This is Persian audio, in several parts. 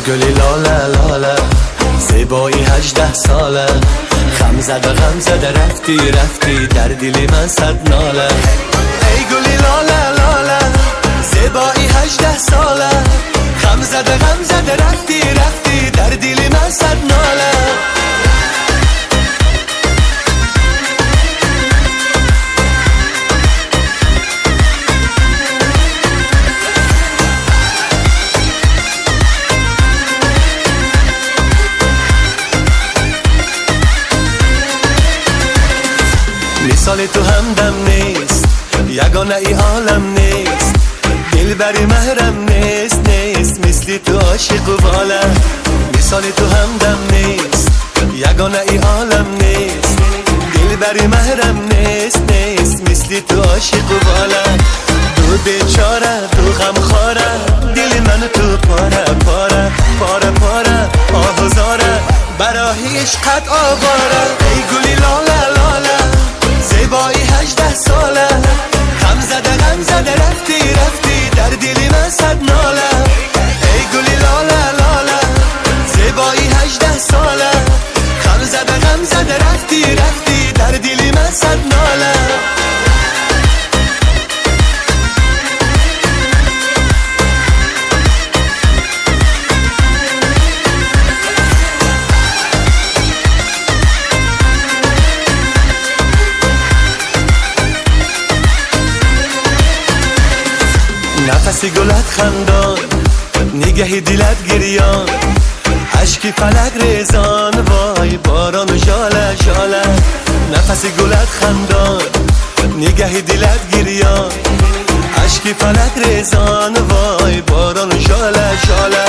گلی لاله لاله، زیبایی 18 ساله، غم زده رفتی رفتی در دل من صد ناله. ای گلی لاله لاله، زیبایی 18 ساله، غم زده رفتی رفتی در دل من صد ناله. مثال تو همدم نیست، یگانه ای عالم نیست، دلبری محرم نیست نیست مثل تو عاشق و باله. مثال تو همدم نیست، یگانه ای عالم نیست، دلبری محرم نیست نیست مثل تو عاشق و باله. تو بیچاره تو غمخواره، دل من تو پاره پاره پاره پاره آهزاره، برای عشقت آواره. ای گلی لاله لاله، زیبایی 18 ساله، غم زده رفتی رفتی در دل من صد ناله. ای گلی لاله لاله، زیبایی 18 ساله، غم زده رفتی رفتی در دل من صد ناله. نفس گلت خندان، نگه دلت گریان، عشق فلک ریزان، وای باران و ژاله ژاله. نفس گلت خندان، نگه دلت گریان، عشق فلک ریزان، وای باران و ژاله ژاله.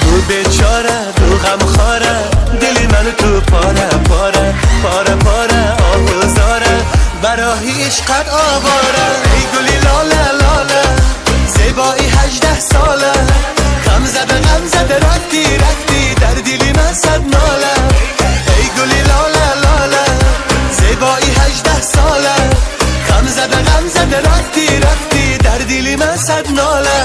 تو بیچاره تو غمخواره، دل من تو پاره پاره پاره پاره آهزاره، برای عشقت آواره. ای گلی لاله لاله، زیبایی 18 ساله، غم زده رفتی رفتی در دل من صد ناله. ای گلی لاله لاله، زیبایی 18 ساله، غم زده رفتی رفتی در دل من صد ناله.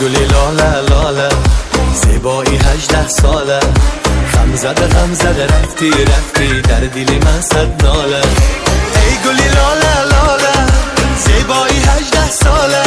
گلی لاله لاله، زیبایی 18 ساله، غم زده رفتی رفتی در دل من صد ناله. ای گلی لاله لاله، زیبایی 18 ساله،